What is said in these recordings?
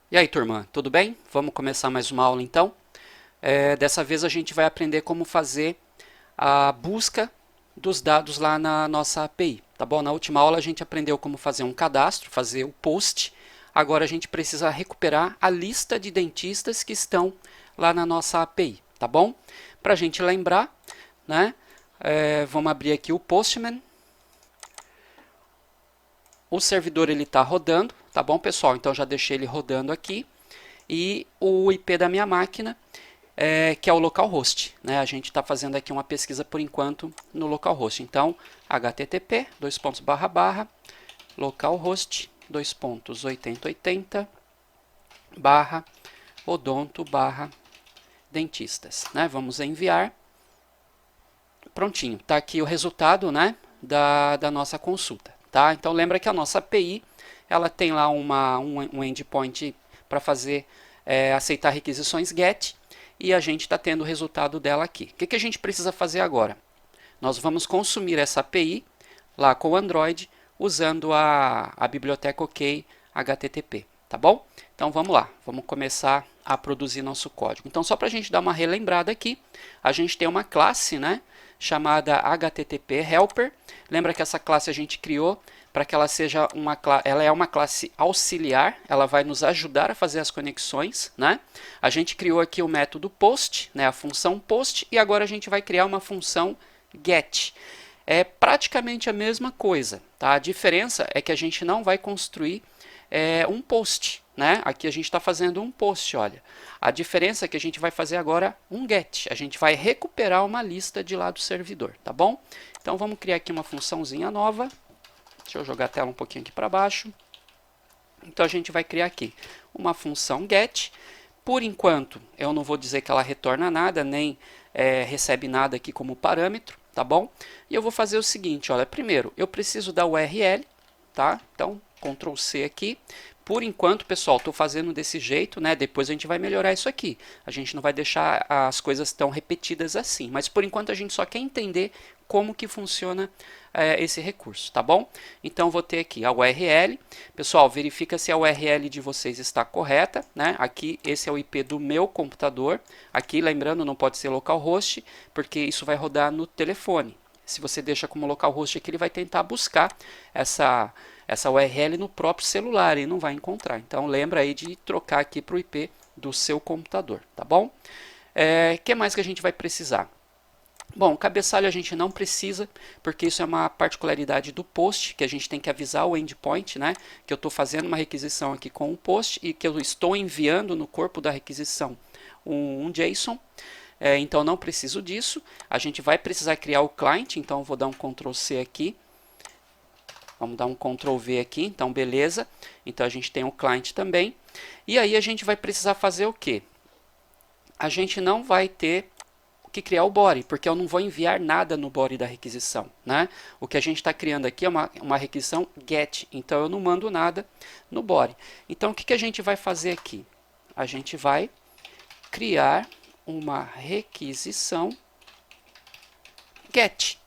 E aí, turma, tudo bem? Vamos começar mais uma aula então. Dessa vez a gente vai aprender como fazer a busca dos dados lá na nossa API, tá bom? Na última aula a gente aprendeu como fazer um cadastro, fazer o post. Agora a gente precisa recuperar a lista de dentistas que estão lá na nossa API, tá bom? Para a gente lembrar, né? Vamos abrir aqui o Postman. O servidor ele está rodando, tá bom, pessoal? Então já deixei ele rodando aqui. E o IP da minha máquina, que é o localhost, né? A gente está fazendo aqui uma pesquisa por enquanto no localhost. Então, http localhost 8080 odonto dentistas, né? Vamos enviar. Prontinho, está aqui o resultado, né, da nossa consulta, tá? Então lembra que a nossa API ela tem lá um endpoint para fazer aceitar requisições GET e a gente está tendo o resultado dela aqui. O que a gente precisa fazer agora? Nós vamos consumir essa API lá com o Android usando a biblioteca OK HTTP, tá bom? Então vamos lá, vamos começar a produzir nosso código. Então só para a gente dar uma relembrada aqui, a gente tem uma classe, né, chamada HTTP Helper. Lembra que essa classe a gente criou para que ela seja ela é uma classe auxiliar, ela vai nos ajudar a fazer as conexões, né? A gente criou aqui o método post, né, a função post, e agora a gente vai criar uma função get. É praticamente a mesma coisa, tá? A diferença é que a gente não vai construir um post, né? Aqui a gente está fazendo um post, olha. A diferença é que a gente vai fazer agora um get. A gente vai recuperar uma lista de lá do servidor, tá bom? Então vamos criar aqui uma funçãozinha nova. Deixa eu jogar a tela um pouquinho aqui para baixo. Então a gente vai criar aqui uma função get. Por enquanto, eu não vou dizer que ela retorna nada, nem recebe nada aqui como parâmetro, tá bom? E eu vou fazer o seguinte, olha, primeiro eu preciso da URL, tá? Então, Ctrl C aqui. Por enquanto, pessoal, estou fazendo desse jeito, né? Depois a gente vai melhorar isso aqui. A gente não vai deixar as coisas tão repetidas assim. Mas por enquanto a gente só quer entender como que funciona esse recurso, tá bom? Então vou ter aqui a URL. Pessoal, verifica se a URL de vocês está correta, né? Aqui esse é o IP do meu computador. Aqui, lembrando, não pode ser localhost, porque isso vai rodar no telefone. Se você deixa como localhost aqui, ele vai tentar buscar essa URL no próprio celular e não vai encontrar. Então lembra aí de trocar aqui para o IP do seu computador, tá bom? Que mais que a gente vai precisar? Bom, cabeçalho a gente não precisa, porque isso é uma particularidade do post, que a gente tem que avisar o endpoint, né? Que eu estou fazendo uma requisição aqui com o post e que eu estou enviando no corpo da requisição um JSON. Então não preciso disso. A gente vai precisar criar o client, então eu vou dar um Ctrl C aqui. Vamos dar um Ctrl V aqui, então beleza. Então a gente tem o client também. E aí a gente vai precisar fazer o quê? A gente não vai ter que criar o body, porque eu não vou enviar nada no body da requisição, né? O que a gente está criando aqui é uma requisição get, então eu não mando nada no body. Então o que a gente vai fazer aqui? A gente vai criar uma requisição get,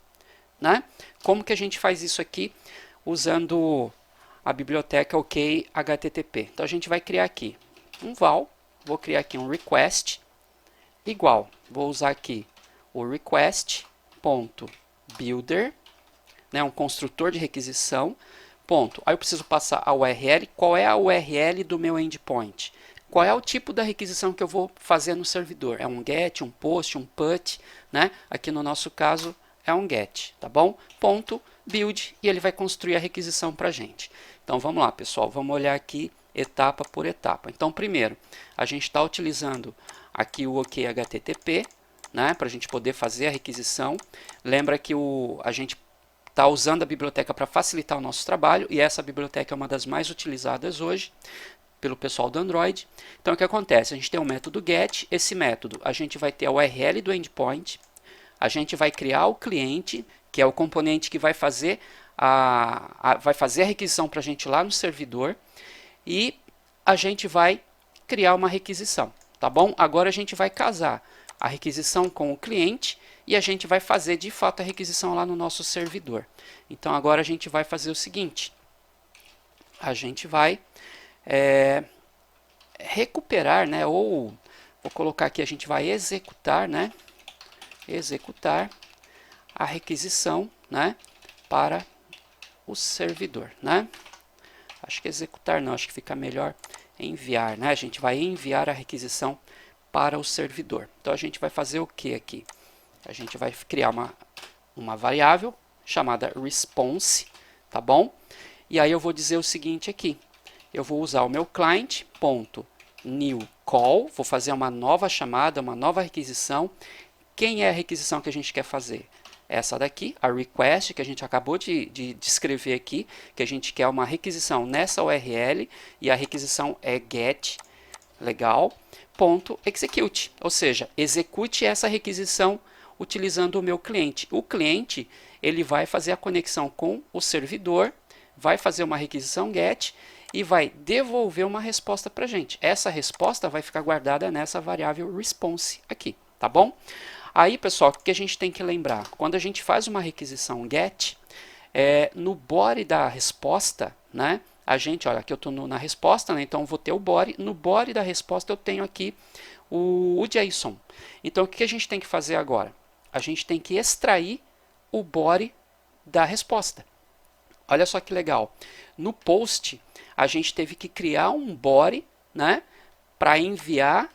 né? Como que a gente faz isso aqui? Usando a biblioteca OK HTTP. Então a gente vai criar aqui um val, vou criar aqui um request igual, vou usar aqui o request.builder, né, um construtor de requisição, ponto. Aí eu preciso passar a URL, qual é a URL do meu endpoint? Qual é o tipo da requisição que eu vou fazer no servidor? É um get, um post, um put, né? Aqui no nosso caso é um get, tá bom? Ponto build e ele vai construir a requisição para a gente. Então vamos lá, pessoal, vamos olhar aqui etapa por etapa. Então primeiro, a gente está utilizando aqui o OK HTTP, né, para a gente poder fazer a requisição. Lembra que a gente está usando a biblioteca para facilitar o nosso trabalho e essa biblioteca é uma das mais utilizadas hoje pelo pessoal do Android. Então o que acontece? A gente tem o método get, esse método a gente vai ter a URL do endpoint, a gente vai criar o cliente, que é o componente que vai fazer a requisição para a gente lá no servidor, e a gente vai criar uma requisição, tá bom? Agora a gente vai casar a requisição com o cliente e a gente vai fazer de fato a requisição lá no nosso servidor. Então agora a gente vai fazer o seguinte, a gente vai recuperar, né, ou vou colocar aqui, a gente vai executar, né, executar a requisição, né, para o servidor, né? Acho que executar não, acho que fica melhor enviar, né? A gente vai enviar a requisição para o servidor. Então a gente vai fazer o que aqui? A gente vai criar uma variável chamada response, tá bom? E aí eu vou dizer o seguinte aqui. Eu vou usar o meu client.newCall, vou fazer uma nova chamada, uma nova requisição. Quem é a requisição que a gente quer fazer? Essa daqui, a request, que a gente acabou de descrever aqui, que a gente quer uma requisição nessa URL, e a requisição é get, legal, ponto execute, ou seja, execute essa requisição utilizando o meu cliente. O cliente, ele vai fazer a conexão com o servidor, vai fazer uma requisição get e vai devolver uma resposta para a gente. Essa resposta vai ficar guardada nessa variável response aqui, tá bom? Aí, pessoal, o que a gente tem que lembrar? Quando a gente faz uma requisição get, no body da resposta, né? A gente, olha, aqui eu estou na resposta, né? Então vou ter o body. No body da resposta eu tenho aqui o JSON. Então o que a gente tem que fazer agora? A gente tem que extrair o body da resposta. Olha só que legal. No post, a gente teve que criar um body, né? Para enviar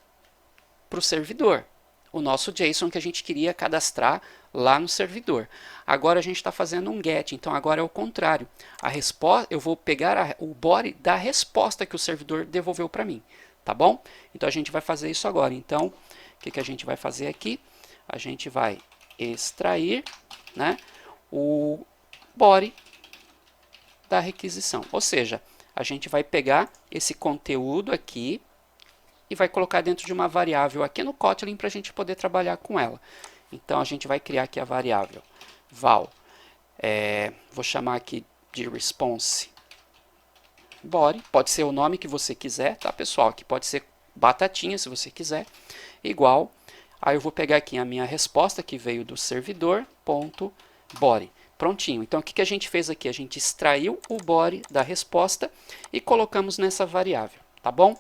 para o servidor o nosso JSON que a gente queria cadastrar lá no servidor. Agora a gente está fazendo um get, então agora é o contrário. A resposta, eu vou pegar o body da resposta que o servidor devolveu para mim, tá bom? Então a gente vai fazer isso agora. Então, o que a gente vai fazer aqui? A gente vai extrair, né, o body da requisição. Ou seja, a gente vai pegar esse conteúdo aqui e vai colocar dentro de uma variável aqui no Kotlin para a gente poder trabalhar com ela. Então, a gente vai criar aqui a variável val, vou chamar aqui de response body, pode ser o nome que você quiser, tá, pessoal? Aqui pode ser batatinha, se você quiser, igual. Aí eu vou pegar aqui a minha resposta que veio do servidor, ponto body. Prontinho. Então, o que a gente fez aqui? A gente extraiu o body da resposta e colocamos nessa variável, tá bom?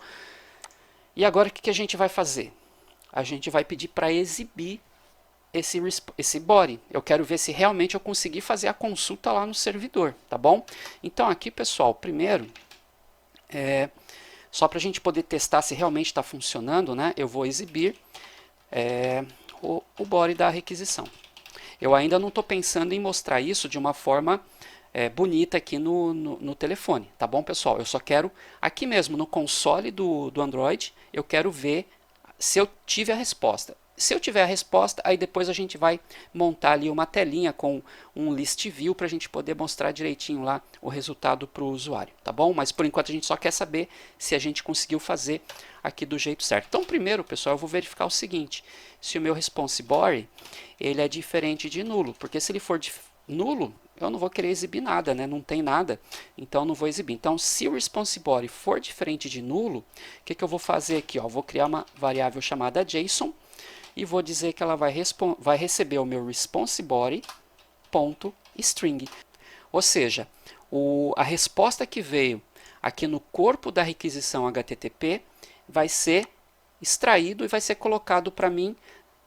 E agora o que a gente vai fazer? A gente vai pedir para exibir esse body. Eu quero ver se realmente eu consegui fazer a consulta lá no servidor, tá bom? Então aqui, pessoal, primeiro, só para a gente poder testar se realmente está funcionando, né? Eu vou exibir o body da requisição. Eu ainda não estou pensando em mostrar isso de uma forma bonita aqui no telefone, tá bom, pessoal? Eu só quero, aqui mesmo no console do Android, eu quero ver se eu tive a resposta. Se eu tiver a resposta, aí depois a gente vai montar ali uma telinha com um list view para a gente poder mostrar direitinho lá o resultado para o usuário, tá bom? Mas por enquanto a gente só quer saber se a gente conseguiu fazer aqui do jeito certo. Então primeiro, pessoal, eu vou verificar o seguinte, se o meu response body ele é diferente de nulo, porque se ele for nulo, eu não vou querer exibir nada, né? Não tem nada, então eu não vou exibir. Então, se o response body for diferente de nulo, o que eu vou fazer aqui? Ó? Vou criar uma variável chamada JSON e vou dizer que ela vai receber o meu response body.string. Ou seja, a resposta que veio aqui no corpo da requisição HTTP vai ser extraído e vai ser colocado para mim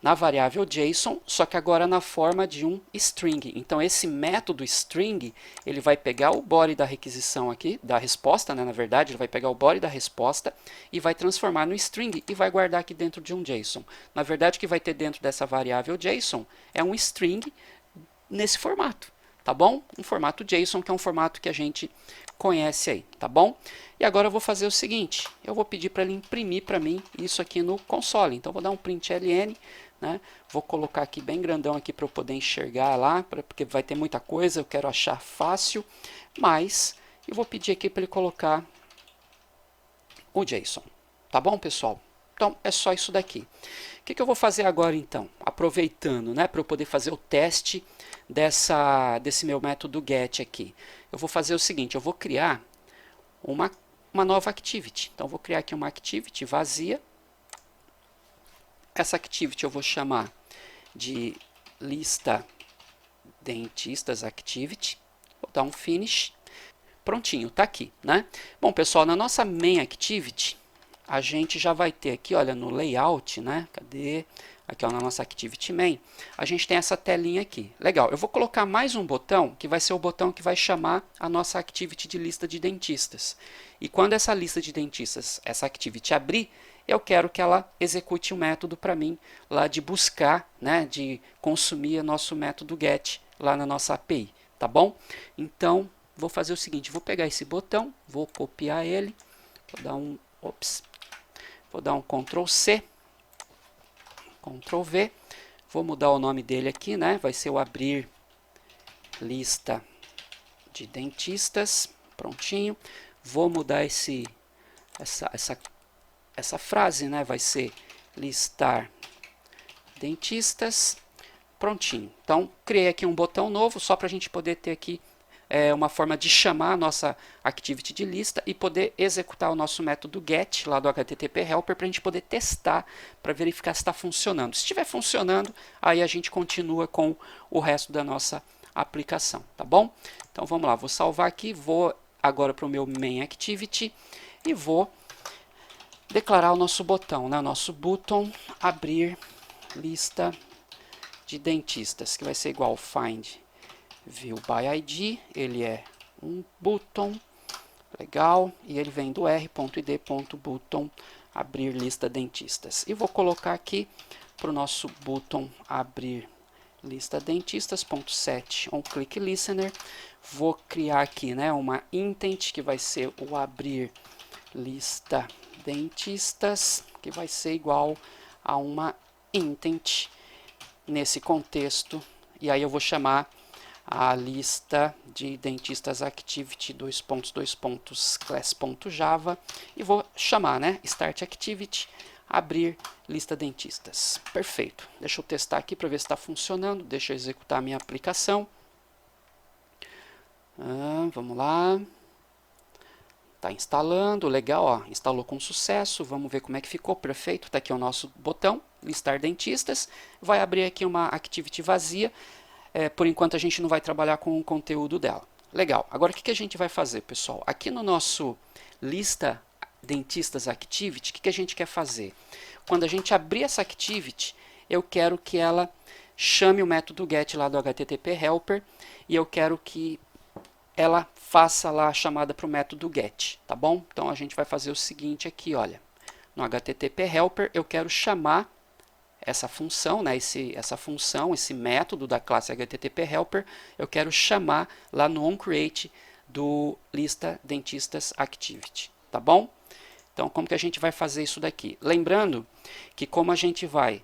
na variável JSON, só que agora na forma de um string. Então esse método string, ele vai pegar o body da requisição aqui, da resposta, né, na verdade, ele vai pegar o body da resposta e vai transformar no string e vai guardar aqui dentro de um JSON. Na verdade, o que vai ter dentro dessa variável JSON é um string nesse formato, tá bom? Um formato JSON, que é um formato que a gente conhece aí, tá bom? E agora eu vou fazer o seguinte, eu vou pedir para ele imprimir para mim isso aqui no console. Então vou dar um print ln, né? Vou colocar aqui bem grandão aqui para eu poder enxergar lá, porque vai ter muita coisa, eu quero achar fácil, mas eu vou pedir aqui para ele colocar o JSON, tá bom, pessoal? Então é só isso daqui. O que eu vou fazer agora então? Aproveitando, né, para eu poder fazer o teste desse meu método get aqui. Eu vou fazer o seguinte, eu vou criar uma nova activity. Então, eu vou criar aqui uma activity vazia. Essa activity eu vou chamar de lista dentistas activity. Vou dar um finish. Prontinho, tá aqui, né? Bom, pessoal, na nossa main activity, a gente já vai ter aqui, olha, no layout, né? Cadê? Aqui, ó, na nossa Activity Main, a gente tem essa telinha aqui. Legal, eu vou colocar mais um botão, que vai ser o botão que vai chamar a nossa Activity de lista de dentistas. E quando essa lista de dentistas, essa Activity abrir, eu quero que ela execute um método para mim lá de buscar, né, de consumir o nosso método get lá na nossa API, tá bom? Então, vou fazer o seguinte, vou pegar esse botão, vou copiar ele, vou dar um Ctrl C, Ctrl V, vou mudar o nome dele aqui, né? Vai ser o abrir lista de dentistas, prontinho. Vou mudar essa frase, né? Vai ser listar dentistas, prontinho. Então, criei aqui um botão novo, só para a gente poder ter aqui uma forma de chamar a nossa Activity de lista e poder executar o nosso método get lá do HTTP Helper para a gente poder testar, para verificar se está funcionando. Se estiver funcionando, aí a gente continua com o resto da nossa aplicação, tá bom? Então vamos lá, vou salvar aqui, vou agora para o meu main activity e vou declarar o nosso botão, né? O nosso button abrir lista de dentistas, que vai ser igual find view by ID, ele é um button, legal, e ele vem do r.id.button abrir lista dentistas. E vou colocar aqui para o nosso button abrir lista dentistas.set on click listener. Vou criar aqui, né, uma intent que vai ser o abrir lista dentistas, que vai ser igual a uma intent nesse contexto, e aí eu vou chamar a lista de dentistas activity class.java e vou chamar, né, start activity abrir lista dentistas. Perfeito. Deixa eu testar aqui para ver se está funcionando. Deixa eu executar a minha aplicação. Vamos lá. Está instalando, legal, ó, instalou com sucesso. Vamos ver como é que ficou. Perfeito. Está aqui o nosso botão listar dentistas. Vai abrir aqui uma activity vazia. Por enquanto a gente não vai trabalhar com o conteúdo dela. Legal. Agora o que a gente vai fazer, pessoal? Aqui no nosso lista dentistas activity, o que a gente quer fazer? Quando a gente abrir essa activity, eu quero que ela chame o método get lá do HTTP helper e eu quero que ela faça lá a chamada para o método get, tá bom? Então a gente vai fazer o seguinte aqui, olha, no HTTP helper eu quero chamar essa função, né, esse método da classe HTTP helper, eu quero chamar lá no onCreate do lista dentistas activity, tá bom? Então, como que a gente vai fazer isso daqui? Lembrando que como a gente vai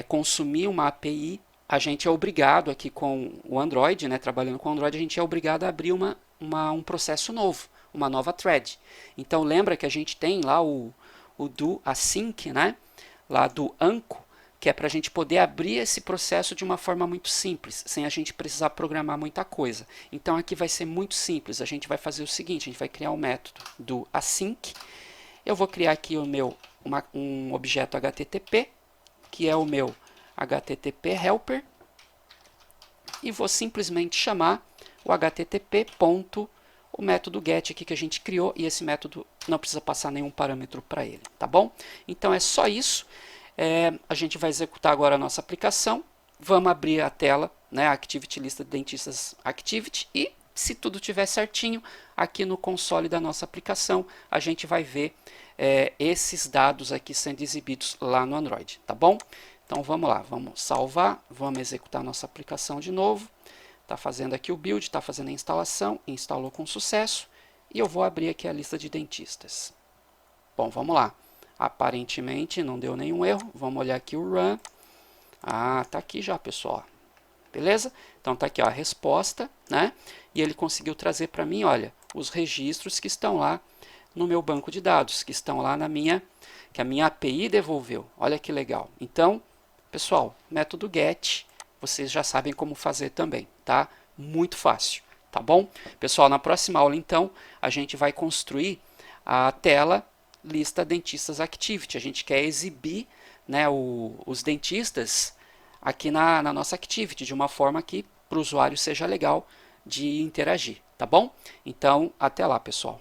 consumir uma API, a gente é obrigado aqui com o Android, né, trabalhando com o Android, a gente é obrigado a abrir um processo novo, uma nova thread. Então, lembra que a gente tem lá o do async, né, lá do Anco, que é para a gente poder abrir esse processo de uma forma muito simples, sem a gente precisar programar muita coisa. Então, aqui vai ser muito simples. A gente vai fazer o seguinte, a gente vai criar um método do async. Eu vou criar aqui um objeto HTTP, que é o meu HTTP helper, e vou simplesmente chamar o HTTP ponto, o método get aqui que a gente criou, e esse método não precisa passar nenhum parâmetro para ele, tá bom? Então é só isso. A gente vai executar agora a nossa aplicação. Vamos abrir a tela, né, a Activity Lista de Dentistas Activity, e se tudo estiver certinho, aqui no console da nossa aplicação, a gente vai ver esses dados aqui sendo exibidos lá no Android, tá bom? Então vamos lá, vamos salvar, vamos executar a nossa aplicação de novo. Está fazendo aqui o build, está fazendo a instalação, instalou com sucesso, e eu vou abrir aqui a lista de dentistas. Bom, vamos lá. Aparentemente não deu nenhum erro. Vamos olhar aqui o run. Tá aqui já, pessoal. Beleza? Então tá aqui ó, a resposta, né? E ele conseguiu trazer para mim, olha, os registros que estão lá no meu banco de dados, que estão lá que a minha API devolveu. Olha que legal. Então, pessoal, método get, vocês já sabem como fazer também, tá? Muito fácil, tá bom? Pessoal, na próxima aula, então, a gente vai construir a tela lista dentistas activity. A gente quer exibir, né, os dentistas aqui na nossa activity, de uma forma que para o usuário seja legal de interagir, tá bom? Então, até lá, pessoal.